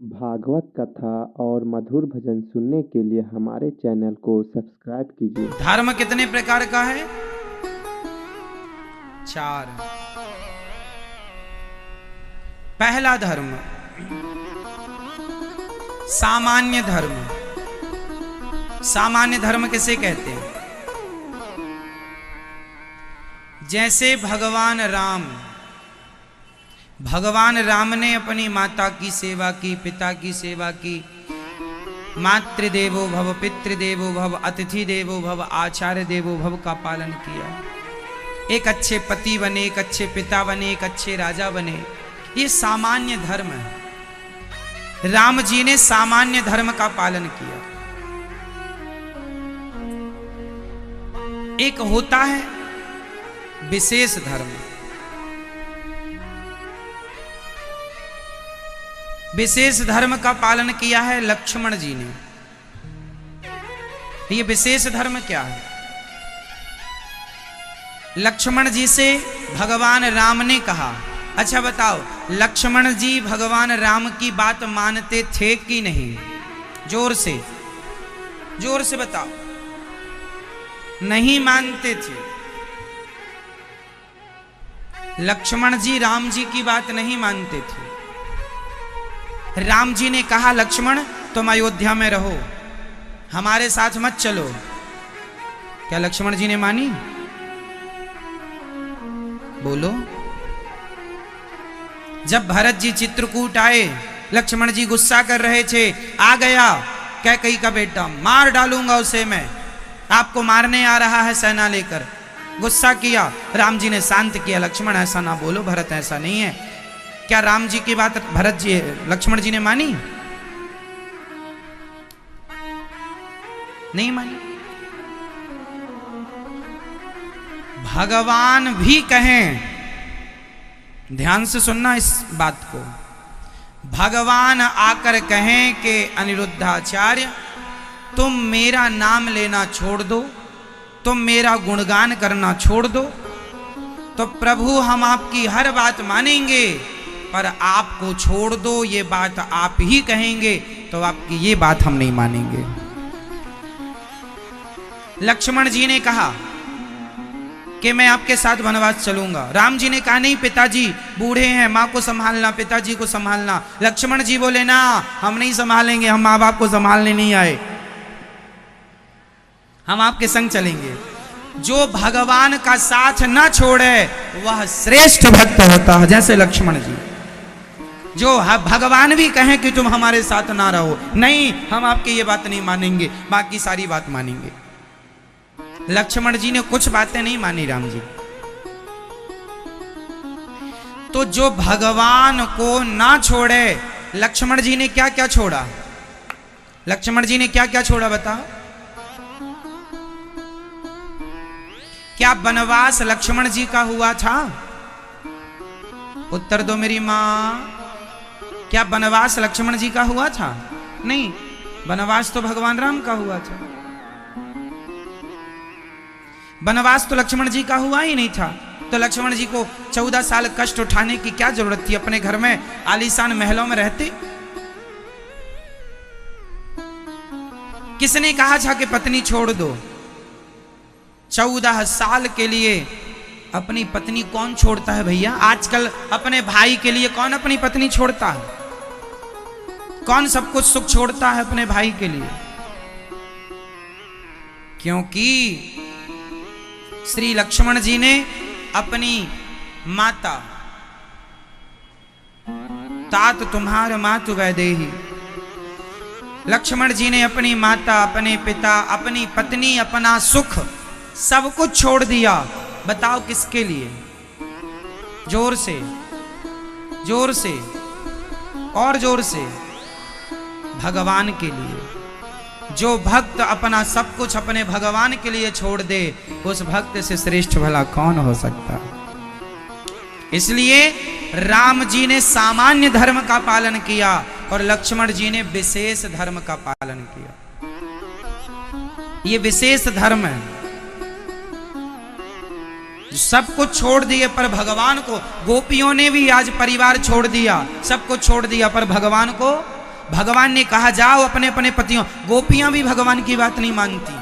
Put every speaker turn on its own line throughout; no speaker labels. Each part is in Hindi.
भागवत कथा और मधुर भजन सुनने के लिए हमारे चैनल को सब्सक्राइब कीजिए।
धर्म कितने प्रकार का है? 4। पहला धर्म सामान्य धर्म। सामान्य धर्म किसे कहते हैं? जैसे भगवान राम ने अपनी माता की सेवा की, पिता की सेवा की। मातृदेवो भव, पितृदेवो भव, अतिथि देवो भव, आचार्य देवो भव का पालन किया। एक अच्छे पति बने, एक अच्छे पिता बने, एक अच्छे राजा बने। ये सामान्य धर्म है। राम जी ने सामान्य धर्म का पालन किया। एक होता है विशेष धर्म। विशेष धर्म का पालन किया है लक्ष्मण जी ने। ये विशेष धर्म क्या है? लक्ष्मण जी से भगवान राम ने कहा, अच्छा बताओ, लक्ष्मण जी भगवान राम की बात मानते थे कि नहीं? जोर से बताओ। नहीं मानते थे। लक्ष्मण जी राम जी की बात नहीं मानते थे। राम जी ने कहा, लक्ष्मण तुम अयोध्या में रहो, हमारे साथ मत चलो। क्या लक्ष्मण जी ने मानी? बोलो। जब भरत जी चित्रकूट आए, लक्ष्मण जी गुस्सा कर रहे थे। आ गया कैकेयी का बेटा, मार डालूंगा उसे मैं, आपको मारने आ रहा है सेना लेकर। गुस्सा किया। राम जी ने शांत किया, लक्ष्मण ऐसा ना बोलो, भरत ऐसा नहीं है। क्या राम जी की बात लक्ष्मण जी ने मानी? नहीं मानी। भगवान भी कहें, ध्यान से सुनना इस बात को, भगवान आकर कहें कि अनिरुद्धाचार्य तुम मेरा नाम लेना छोड़ दो, तुम मेरा गुणगान करना छोड़ दो, तो प्रभु हम आपकी हर बात मानेंगे, पर आपको छोड़ दो, ये बात आप ही कहेंगे तो आपकी ये बात हम नहीं मानेंगे। लक्ष्मण जी ने कहा कि मैं आपके साथ वनवास चलूंगा। राम जी ने कहा, नहीं पिताजी बूढ़े हैं, माँ को संभालना, पिताजी को संभालना। लक्ष्मण जी बोले, ना हम नहीं संभालेंगे, हम माँ बाप को संभालने नहीं आए, हम आपके संग चलेंगे। जो भगवान का साथ ना छोड़े वह श्रेष्ठ भक्त होता है। जैसे लक्ष्मण जी, जो भगवान भी कहें कि तुम हमारे साथ ना रहो, नहीं हम आपकी ये बात नहीं मानेंगे, बाकी सारी बात मानेंगे। लक्ष्मण जी ने कुछ बातें नहीं मानी राम जी। तो जो भगवान को ना छोड़े, लक्ष्मण जी ने क्या क्या छोड़ा? लक्ष्मण जी ने क्या क्या छोड़ा बताओ? क्या वनवास लक्ष्मण जी का हुआ था? उत्तर दो मेरी मां। क्या वनवास लक्ष्मण जी का हुआ था? नहीं, वनवास तो भगवान राम का हुआ था। वनवास तो लक्ष्मण जी का हुआ ही नहीं था। तो लक्ष्मण जी को 14 साल कष्ट उठाने की क्या जरूरत थी? अपने घर में आलीशान महलों में रहते। किसने कहा था कि पत्नी छोड़ दो? 14 साल के लिए अपनी पत्नी कौन छोड़ता है भैया? आजकल अपने भाई के लिए कौन अपनी पत्नी छोड़ता है? कौन सब कुछ सुख छोड़ता है अपने भाई के लिए? क्योंकि श्री लक्ष्मण जी ने अपनी माता, तात तुम्हार मातु वैदेही, लक्ष्मण जी ने अपनी माता, अपने पिता, अपनी पत्नी, अपना सुख सब कुछ छोड़ दिया। बताओ किसके लिए? जोर से और जोर से, भगवान के लिए। जो भक्त अपना सब कुछ अपने भगवान के लिए छोड़ दे, उस भक्त से श्रेष्ठ भला कौन हो सकता? इसलिए राम जी ने सामान्य धर्म का पालन किया और लक्ष्मण जी ने विशेष धर्म का पालन किया। ये विशेष धर्म है। सब कुछ छोड़ दिए पर भगवान को। गोपियों ने भी आज परिवार छोड़ दिया, सब कुछ छोड़ दिया पर भगवान को भगवान ने कहा जाओ अपने अपने पतियों, गोपियां भी भगवान की बात नहीं मानती।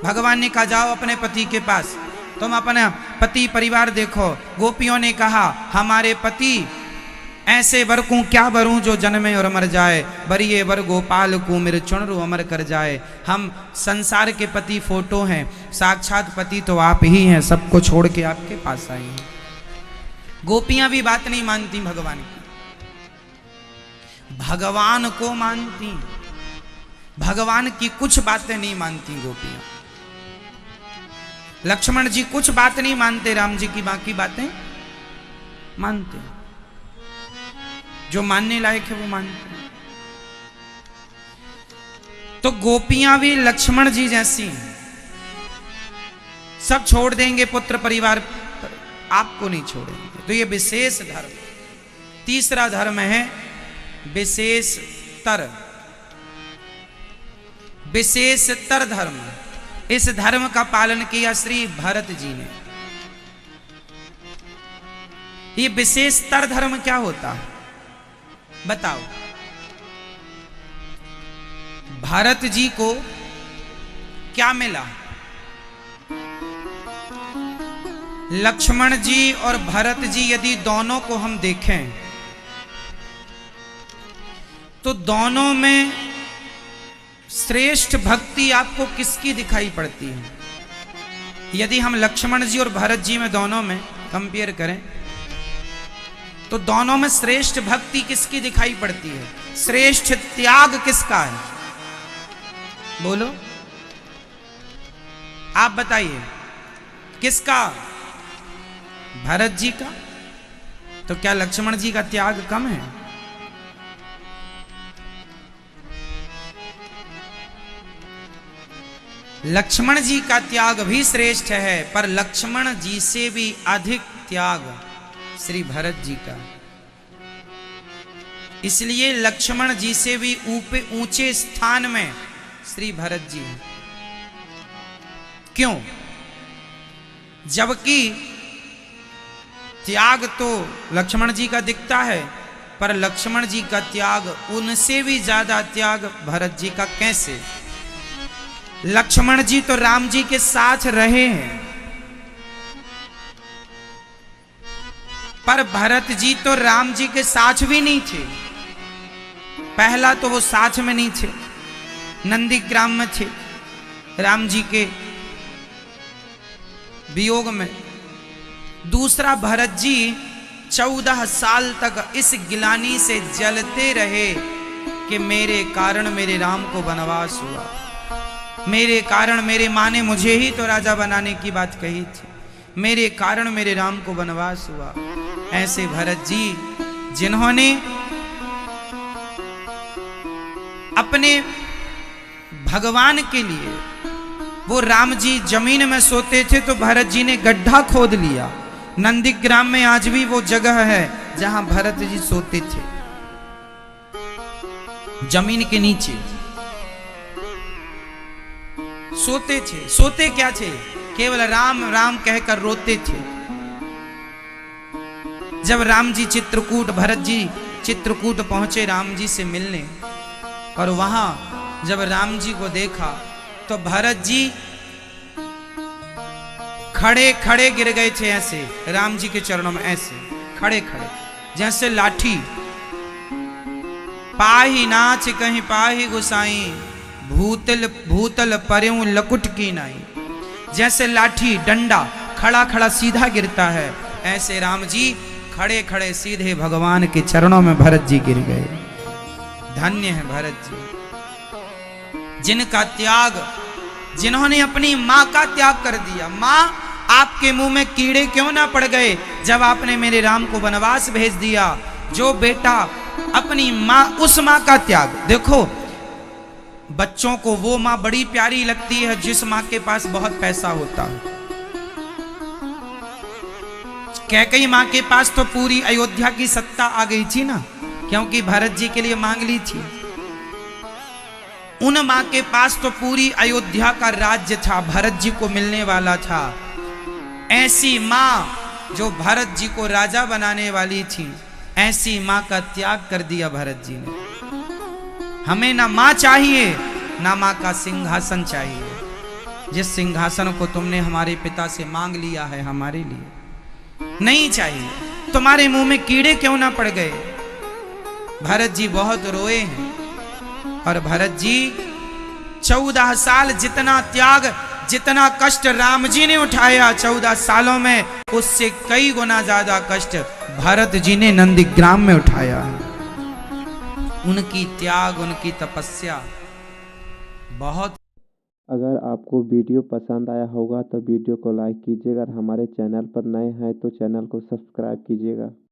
भगवान ने कहा जाओ अपने पति के पास, तुम अपना पति परिवार देखो। गोपियों ने कहा हमारे पति ऐसे वर को क्या वरूं जो जन्मे और मर जाए, बरिए वर गोपाल को मेरे चुनरू अमर कर जाए। हम संसार के पति फोटो हैं, साक्षात पति तो आप ही हैं, सबको छोड़ के आपके पास आए हैं। गोपियां भी बात नहीं मानती भगवान की, भगवान को मानती, भगवान की कुछ बातें नहीं मानती गोपियां। लक्ष्मण जी कुछ बात नहीं मानते राम जी की, बाकी बातें मानते, जो मानने लायक है वो मानते। तो गोपियां भी लक्ष्मण जी जैसी हैं, सब छोड़ देंगे पुत्र परिवार, आपको नहीं छोड़ेंगे। तो ये विशेष धर्म, तीसरा धर्म है विशेषतर, विशेषतर धर्म। इस धर्म का पालन किया श्री भरत जी ने। ये विशेषतर धर्म क्या होता है बताओ? भरत जी को क्या मिला? लक्ष्मण जी और भरत जी यदि दोनों को हम देखें तो दोनों में श्रेष्ठ भक्ति आपको किसकी दिखाई पड़ती है? यदि हम लक्ष्मण जी और भरत जी में दोनों में कंपेयर करें तो दोनों में श्रेष्ठ भक्ति किसकी दिखाई पड़ती है? श्रेष्ठ त्याग किसका है? बोलो, आप बताइए किसका? भरत जी का। तो क्या लक्ष्मण जी का त्याग कम है? लक्ष्मण जी का त्याग भी श्रेष्ठ है, पर लक्ष्मण जी से भी अधिक त्याग श्री भरत जी का। इसलिए लक्ष्मण जी से भी ऊंचे स्थान में श्री भरत जी। क्यों? जबकि त्याग तो लक्ष्मण जी का दिखता है, पर लक्ष्मण जी का त्याग उनसे भी ज्यादा त्याग भरत जी का। कैसे? लक्ष्मण जी तो राम जी के साथ रहे हैं, पर भरत जी तो राम जी के साथ भी नहीं थे। पहला तो वो साथ में नहीं थे, नंदीग्राम में थे राम जी के वियोग में। दूसरा, भरत जी 14 साल तक इस गिलानी से जलते रहे कि मेरे कारण मेरे राम को वनवास हुआ, मेरे कारण मेरे माँ ने मुझे ही तो राजा बनाने की बात कही थी, मेरे कारण मेरे राम को वनवास हुआ। ऐसे भरत जी जिन्होंने अपने भगवान के लिए, वो राम जी जमीन में सोते थे तो भरत जी ने गड्ढा खोद लिया। नंदीग्राम में आज भी वो जगह है जहां भरत जी सोते थे, जमीन के नीचे सोते थे। सोते क्या थे? केवल राम राम कहकर रोते थे। जब राम जी चित्रकूट, भरत जी चित्रकूट पहुंचे राम जी से मिलने, और वहां जब राम जी को देखा तो भरत जी खड़े खड़े गिर गए थे, ऐसे राम जी के चरणों में, ऐसे खड़े खड़े जैसे लाठी। पाही नाच कहीं पाही गुसाई, भूतल भूतल पर्यों लकुट की नाई। जैसे लाठी डंडा खड़ा खड़ा सीधा गिरता है, ऐसे राम जी खड़े खड़े सीधे भगवान के चरणों में भरत जी गिर गए। धन्य है भरत जी, जिनका त्याग, जिन्होंने अपनी माँ का त्याग कर दिया। माँ, आपके मुंह में कीड़े क्यों ना पड़ गए जब आपने मेरे राम को वनवास भेज दिया। जो बेटा अपनी माँ, उस माँ का त्याग। देखो, बच्चों को वो माँ बड़ी प्यारी लगती है जिस माँ के पास बहुत पैसा होता है। कैकेयी माँ के पास तो पूरी अयोध्या की सत्ता आ गई थी ना, क्योंकि भरत जी के लिए मांग ली थी। उन माँ के पास तो पूरी अयोध्या का राज्य था, भरत जी को मिलने वाला था। ऐसी माँ जो भरत जी को राजा बनाने वाली थी, ऐसी माँ का त्याग कर दिया भरत जी ने। हमें ना माँ चाहिए ना माँ का सिंहासन चाहिए। जिस सिंहासन को तुमने हमारे पिता से मांग लिया है हमारे लिए नहीं चाहिए। तुम्हारे मुंह में कीड़े क्यों ना पड़ गए। भरत जी बहुत रोए हैं और भरत जी 14 साल जितना त्याग जितना कष्ट राम जी ने उठाया 14 सालों में, उससे कई गुना ज्यादा कष्ट भरत जी ने नंदीग्राम में उठाया। उनकी त्याग उनकी तपस्या बहुत।
अगर आपको वीडियो पसंद आया होगा तो वीडियो को लाइक कीजिएगा और हमारे चैनल पर नए हैं तो चैनल को सब्सक्राइब कीजिएगा।